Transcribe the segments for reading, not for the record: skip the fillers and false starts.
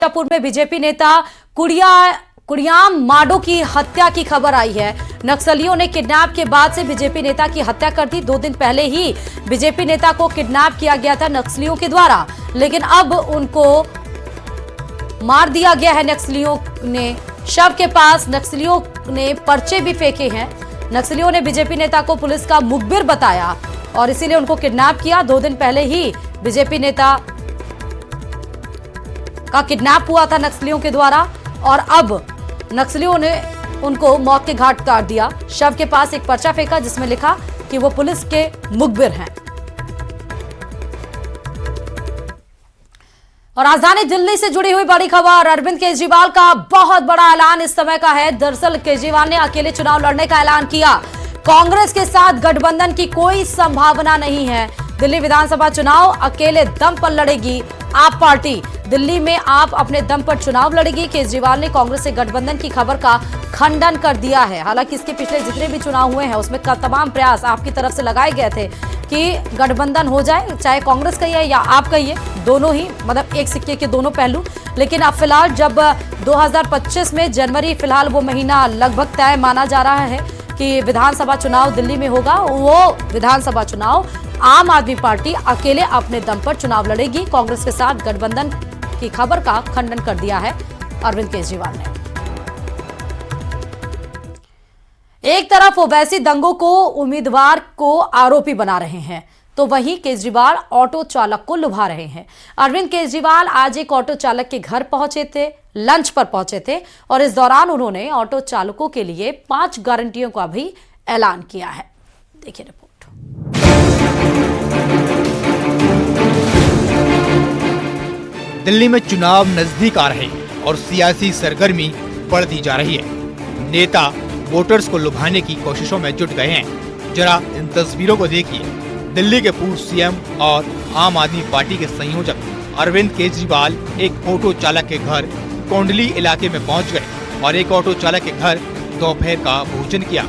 मिर्जापुर में बीजेपी नेता कुड़ियाम माडो की हत्या की खबर आई है। नक्सलियों ने किडनैप के बाद से बीजेपी नेता की हत्या कर दी। 2 दिन पहले ही बीजेपी नेता को किडनैप किया गया था नक्सलियों के द्वारा, लेकिन अब उनको मार दिया गया है नक्सलियों ने। शव के पास नक्सलियों ने पर्चे भी फेंके हैं। नक्सलियों ने बीजेपी नेता को पुलिस का मुखबिर बताया और इसीलिए उनको किडनैप किया। 2 दिन पहले ही बीजेपी नेता का किडनैप हुआ था नक्सलियों के द्वारा और अब नक्सलियों ने उनको मौत के घाट उतार दिया। शव के पास एक पर्चा फेंका जिसमें लिखा कि वो पुलिस के मुखबिर हैं। और राजधानी दिल्ली से जुड़ी हुई बड़ी खबर, अरविंद केजरीवाल का बहुत बड़ा ऐलान इस समय का है। दरअसल केजरीवाल ने अकेले चुनाव लड़ने का ऐलान किया। कांग्रेस के साथ गठबंधन की कोई संभावना नहीं है। दिल्ली विधानसभा चुनाव अकेले दम पर लड़ेगी आप पार्टी। दिल्ली में आप अपने दम पर चुनाव लड़ेगी। केजरीवाल ने कांग्रेस से गठबंधन की खबर का खंडन कर दिया है। हालांकि इसके पिछले जितने भी चुनाव हुए हैं उसमें तमाम प्रयास आपकी तरफ से लगाए गए थे कि गठबंधन हो जाए, चाहे कांग्रेस कहिए या आप कहिए, दोनों ही मतलब एक सिक्के के दोनों पहलू। लेकिन अब फिलहाल जब 2025 में जनवरी फिलहाल वो महीना लगभग तय माना जा रहा है कि विधानसभा चुनाव दिल्ली में होगा, वो विधानसभा चुनाव आम आदमी पार्टी अकेले अपने दम पर चुनाव लड़ेगी। कांग्रेस के साथ गठबंधन की खबर का खंडन कर दिया है अरविंद केजरीवाल ने। एक तरफ ओवैसी दंगों को उम्मीदवार को आरोपी बना रहे हैं तो वहीं केजरीवाल ऑटो चालक को लुभा रहे हैं। अरविंद केजरीवाल आज एक ऑटो चालक के घर पहुंचे थे, लंच पर पहुंचे थे और इस दौरान उन्होंने ऑटो चालकों के लिए 5 गारंटियों का भी ऐलान किया है। देखिए रिपोर्ट। दिल्ली में चुनाव नजदीक आ रहे हैं और सियासी सरगर्मी बढ़ती जा रही है। नेता वोटर्स को लुभाने की कोशिशों में जुट गए हैं। जरा इन तस्वीरों को देखिए। दिल्ली के पूर्व सीएम और आम आदमी पार्टी के संयोजक अरविंद केजरीवाल एक ऑटो चालक के घर कोंडली इलाके में पहुंच गए और एक ऑटो चालक के घर दोपहर का भोजन किया।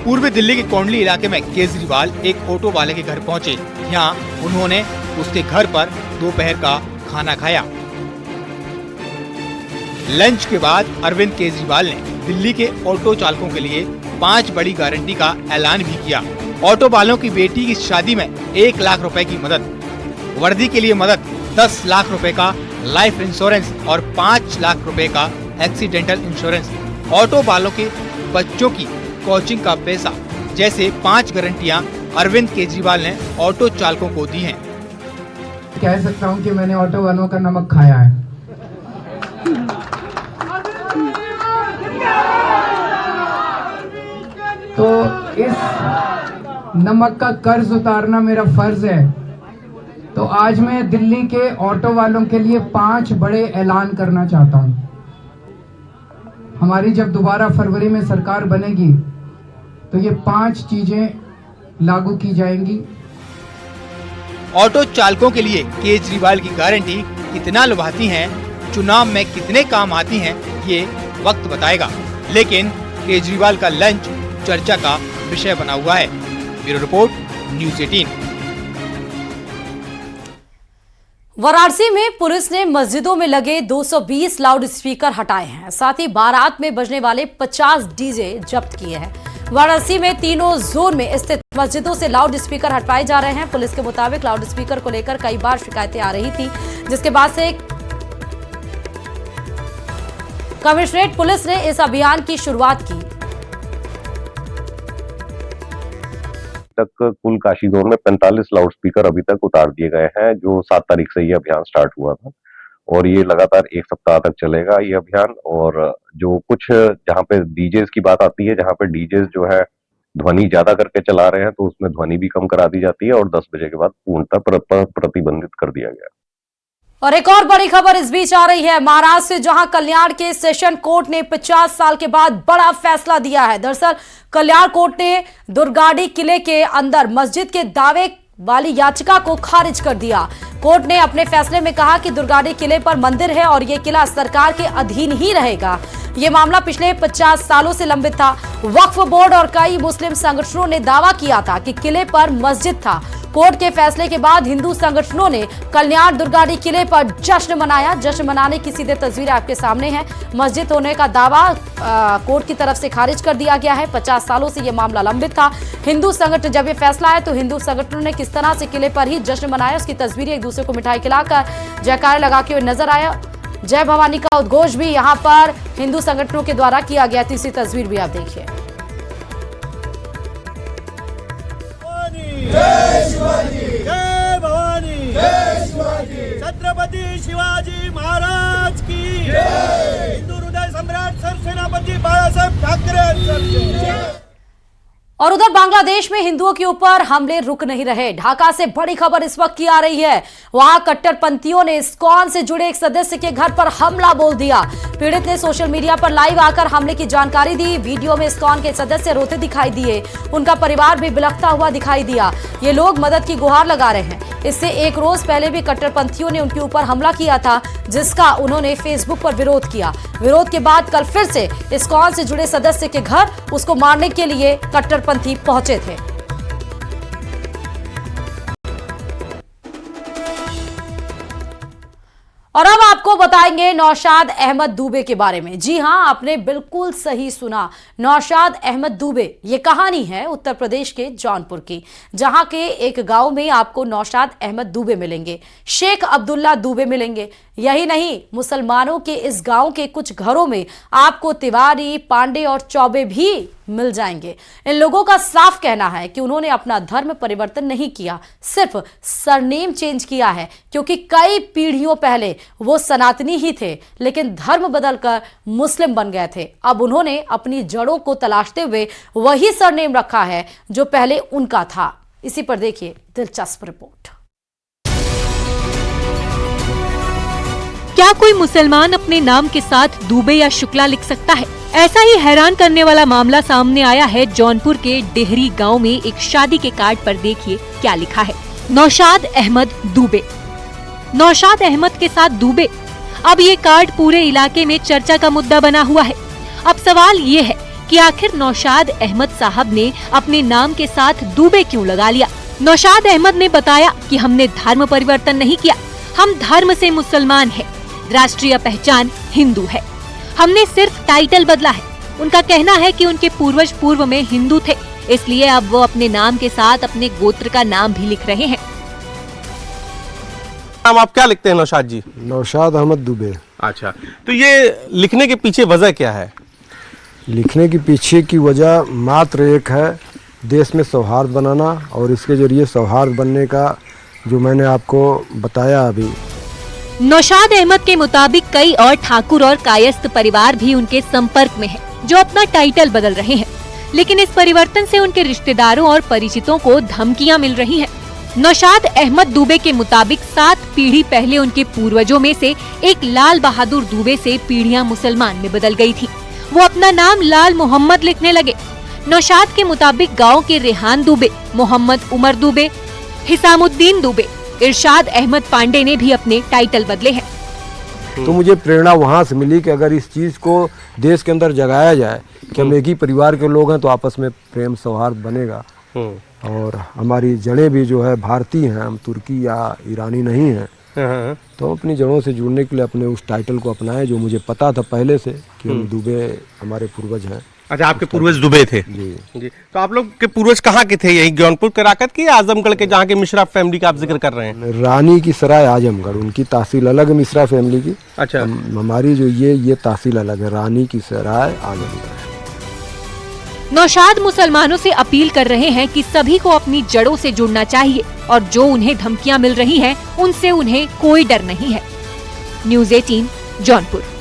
पूर्वी दिल्ली के कोंडली इलाके में केजरीवाल एक ऑटो वाले के घर पहुंचे। यहाँ उन्होंने उसके घर पर दोपहर का खाना खाया। लंच के बाद अरविंद केजरीवाल ने दिल्ली के ऑटो चालकों के लिए 5 बड़ी गारंटी का ऐलान भी किया। ऑटो वालों की बेटी की शादी में 1 लाख रुपए की मदद, वर्दी के लिए मदद, 10 लाख रुपए का लाइफ इंश्योरेंस और 5 लाख रुपए का एक्सीडेंटल इंश्योरेंस, ऑटो वालों के बच्चों की कोचिंग का पैसा जैसे 5 गारंटियां अरविंद केजरीवाल ने ऑटो चालकों को दी हैं। कह सकता हूं कि मैंने ऑटो वालों का नमक खाया है। तो इस नमक का कर्ज उतारना मेरा फर्ज है। तो आज मैं दिल्ली के ऑटो वालों के लिए 5 बड़े ऐलान करना चाहता हूं। हमारी जब दोबारा फरवरी में सरकार बनेगी तो ये 5 चीजें लागू की जाएंगी। ऑटो चालकों के लिए केजरीवाल की गारंटी कितना लुभाती हैं, चुनाव में कितने काम आती हैं, ये वक्त बताएगा। लेकिन केजरीवाल का लंच चर्चा का विषय बना हुआ है। Bureau report, news 18। वाराणसी में पुलिस ने मस्जिदों में लगे 220 लाउड स्पीकर हटाए हैं। साथ ही बारात में बजने वाले 50 डीजे जब्त किए हैं। वाराणसी में तीनों जोन में स्थित मस्जिदों से लाउड स्पीकर हटवाए जा रहे हैं। पुलिस के मुताबिक लाउड स्पीकर को लेकर कई बार शिकायतें आ रही थी, जिसके बाद से कमिश्नरेट पुलिस ने इस अभियान की शुरुआत की। तक कुल काशी जोन में 45 लाउड स्पीकर अभी तक उतार दिए गए हैं, जो 7 तारीख से ये अभियान स्टार्ट हुआ था और ये लगातार 1 सप्ताह तक चलेगा ये अभियान। और जो कुछ जहाँ पे डीजेस की बात आती है, जहाँ पे डीजेस जो है ध्वनि ज्यादा करके चला रहे हैं, तो उसमें ध्वनि भी कम करा दी जाती है और 10 बजे के बाद पूर्णतः प्रतिबंधित कर दिया गया। और एक और बड़ी खबर इस बीच आ रही है महाराष्ट्र से, जहां कल्याण के सेशन कोर्ट ने 50 साल के बाद बड़ा फैसला दिया है। दरअसल कल्याण कोर्ट ने दुर्गाड़ी किले के अंदर मस्जिद के दावे वाली याचिका को खारिज कर दिया। कोर्ट ने अपने फैसले में कहा कि दुर्गाड़ी किले पर मंदिर है और ये किला सरकार के अधीन ही रहेगा। ये मामला पिछले 50 सालों से लंबित था। वक्फ बोर्ड और कई मुस्लिम संगठनों ने दावा किया था कि किले पर मस्जिद था। कोर्ट के फैसले के बाद हिंदू संगठनों ने कल्याण दुर्गाड़ी किले पर जश्न मनाया। जश्न मनाने की सीधे तस्वीरें आपके सामने हैं। मस्जिद होने का दावा कोर्ट की तरफ से खारिज कर दिया गया है। 50 सालों से यह मामला लंबित था। हिंदू संगठन जब ये फैसला आया तो हिंदू संगठनों ने किस तरह से किले पर ही जश्न मनाया, उसकी तस्वीरें एक दूसरे को मिठाई खिलाकर जयकारे लगाते हुए नजर आया। जय भवानी का उद्घोष भी यहां पर हिंदू संगठनों के द्वारा किया गया। तीसरी तस्वीर भी आप देखिए। जय शिवाजी, जय भवानी, जय शिवाजी, छत्रपति शिवाजी महाराज की जय। हिंदू हृदय सम्राट सरसेनापति बाळासाहेब ठाकरे। और उधर बांग्लादेश में हिंदुओं के ऊपर हमले रुक नहीं रहे। ढाका से बड़ी खबर इस वक्त की आ रही है। वहां कट्टरपंथियों ने इस्कॉन से जुड़े एक सदस्य के घर पर हमला बोल दिया। पीड़ित ने सोशल मीडिया पर लाइव आकर हमले की जानकारी दी। वीडियो में इस्कॉन के सदस्य रोते दिखाई दिए। उनका परिवार भी बिलखता हुआ दिखाई दिया। ये लोग मदद की गुहार लगा रहे हैं। इससे एक रोज पहले भी कट्टरपंथियों ने उनके ऊपर हमला किया था, जिसका उन्होंने फेसबुक पर विरोध किया। विरोध के बाद कल फिर से इस्कॉन से जुड़े सदस्य के घर उसको मारने के लिए कट्टरपंथी पहुंचे थे। और अब आपको बताएंगे नौशाद अहमद दुबे के बारे में। जी हां, आपने बिल्कुल सही सुना, नौशाद अहमद दुबे। ये कहानी है उत्तर प्रदेश के जौनपुर की, जहां के एक गांव में आपको नौशाद अहमद दुबे मिलेंगे, शेख अब्दुल्ला दुबे मिलेंगे। यही नहीं, मुसलमानों के इस गांव के कुछ घरों में आपको तिवारी, पांडे और चौबे भी मिल जाएंगे। इन लोगों का साफ कहना है कि उन्होंने अपना धर्म परिवर्तन नहीं किया, सिर्फ सरनेम चेंज किया है, क्योंकि कई पीढ़ियों पहले वो सनातनी ही थे, लेकिन धर्म बदलकर मुस्लिम बन गए थे। अब उन्होंने अपनी जड़ों को तलाशते हुए वही सरनेम रखा है जो पहले उनका था। इसी पर देखिए दिलचस्प रिपोर्ट। क्या कोई मुसलमान अपने नाम के साथ दुबे या शुक्ला लिख सकता है? ऐसा ही हैरान करने वाला मामला सामने आया है जौनपुर के डेहरी गांव में। एक शादी के कार्ड पर देखिए क्या लिखा है, नौशाद अहमद दुबे। नौशाद अहमद के साथ दुबे। अब ये कार्ड पूरे इलाके में चर्चा का मुद्दा बना हुआ है। अब सवाल ये है कि आखिर नौशाद अहमद साहब ने अपने नाम के साथ दुबे क्यों लगा लिया? नौशाद अहमद ने बताया कि हमने धर्म परिवर्तन नहीं किया, हम धर्म से मुसलमान हैं, राष्ट्रीय पहचान हिंदू है, हमने सिर्फ टाइटल बदला है। उनका कहना है कि उनके पूर्वज पूर्व में हिंदू थे, इसलिए अब वो अपने नाम के साथ अपने गोत्र का नाम भी लिख रहे हैं। नाम आप क्या लिखते हैं नौशाद जी? नौशाद अहमद दुबे। अच्छा, तो ये लिखने के पीछे वजह क्या है? लिखने के पीछे की वजह मात्र एक है, देश में सौहार्द बनाना, और इसके जरिए सौहार्द बनने का जो मैंने आपको बताया अभी। नौशाद अहमद के मुताबिक कई और ठाकुर और कायस्थ परिवार भी उनके संपर्क में हैं, जो अपना टाइटल बदल रहे हैं, लेकिन इस परिवर्तन से उनके रिश्तेदारों और परिचितों को धमकियां मिल रही हैं। नौशाद अहमद दुबे के मुताबिक 7 पीढ़ी पहले उनके पूर्वजों में से एक लाल बहादुर दुबे से पीढ़ियां मुसलमान में बदल गई थी। वो अपना नाम लाल मोहम्मद लिखने लगे। नौशाद के मुताबिक गाँव के रेहान दुबे, मोहम्मद उमर दुबे, हिसामुद्दीन दुबे, इरशाद अहमद पांडे ने भी अपने टाइटल बदले हैं। तो मुझे प्रेरणा वहाँ से मिली कि अगर इस चीज को देश के अंदर जगाया जाए कि हम एक ही परिवार के लोग हैं, तो आपस में प्रेम सौहार्द बनेगा। और हमारी जड़ें भी जो है भारतीय हैं, हम तुर्की या ईरानी नहीं हैं। तो अपनी जड़ों से जुड़ने के लिए अपने उस टाइटल को अपनाए, जो मुझे पता था पहले से कि हम दुबे हमारे पूर्वज हैं। अच्छा, आपके पूर्वज दुबे थे? जी। तो आप लोग के पूर्वज कहाँ के थे? यही जौनपुर के राकत के या आजमगढ़ के, जहाँ के मिश्रा फैमिली का आप जिक्र कर रहे हैं? रानी की सराय आजमगढ़, उनकी तहसील अलग है मिश्रा फैमिली की। अच्छा। हमारी जो ये तहसील अलग है, रानी की सराय आजमगढ़। नौशाद मुसलमानों से अपील कर रहे हैं कि सभी को अपनी जड़ों से जुड़ना चाहिए, और जो उन्हें धमकियां मिल रही हैं, उनसे उन्हें कोई डर नहीं है। News 18 Jaunpur.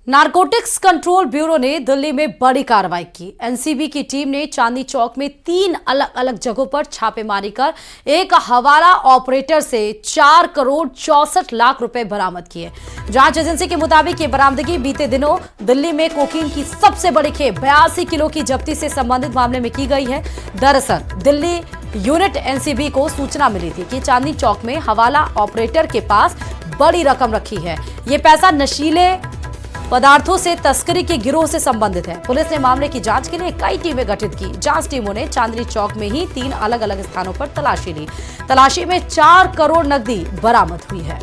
Narcotics control bureau ने दिल्ली में बड़ी कार्रवाई की। एनसीबी की टीम ने चांदनी चौक में 3 अलग अलग जगहों पर छापेमारी कर एक हवाला ऑपरेटर से 4 करोड़ 64 लाख रुपए बरामद किए। जांच एजेंसी के मुताबिक ये बरामदगी बीते दिनों दिल्ली में कोकीन की सबसे बड़ी खेप 82 किलो की जब्ती से संबंधित मामले में की गई है। दरअसल दिल्ली यूनिट एनसीबी को सूचना मिली थी कि चांदनी चौक में हवाला ऑपरेटर के पास बड़ी रकम रखी है। ये पैसा नशीले पदार्थों से तस्करी के गिरोह से संबंधित है। पुलिस ने मामले की जांच के लिए कई टीमें गठित की। जांच टीमों ने चांदनी चौक में ही 3 अलग-अलग स्थानों पर तलाशी ली। तलाशी में 4 करोड़ नकदी बरामद हुई है।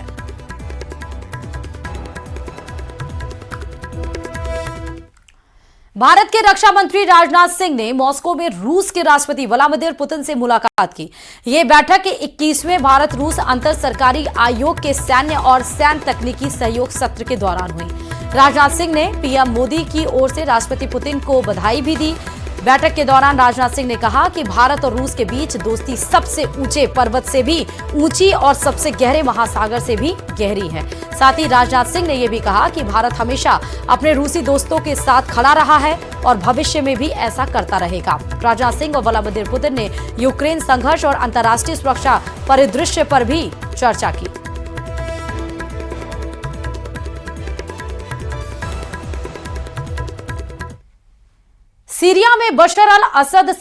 भारत के रक्षा मंत्री राजनाथ सिंह ने मॉस्को में रूस के राष्ट्रपति व्लादिमीर पुतिन से मुलाकात की। ये बैठक 21वें भारत रूस अंतर सरकारी आयोग के सैन्य और सैन्य तकनीकी सहयोग सत्र के दौरान हुई। राजनाथ सिंह ने पीएम मोदी की ओर से राष्ट्रपति पुतिन को बधाई भी दी। बैठक के दौरान राजनाथ सिंह ने कहा कि भारत और रूस के बीच दोस्ती सबसे ऊंचे पर्वत से भी ऊंची और सबसे गहरे महासागर से भी गहरी है। साथ ही राजनाथ सिंह ने यह भी कहा कि भारत हमेशा अपने रूसी दोस्तों के साथ खड़ा रहा है और भविष्य में भी ऐसा करता रहेगा। राजनाथ सिंह और व्लादिमीर पुतिन ने यूक्रेन संघर्ष और अंतर्राष्ट्रीय सुरक्षा परिदृश्य पर भी चर्चा की। सीरिया में बशर अल असद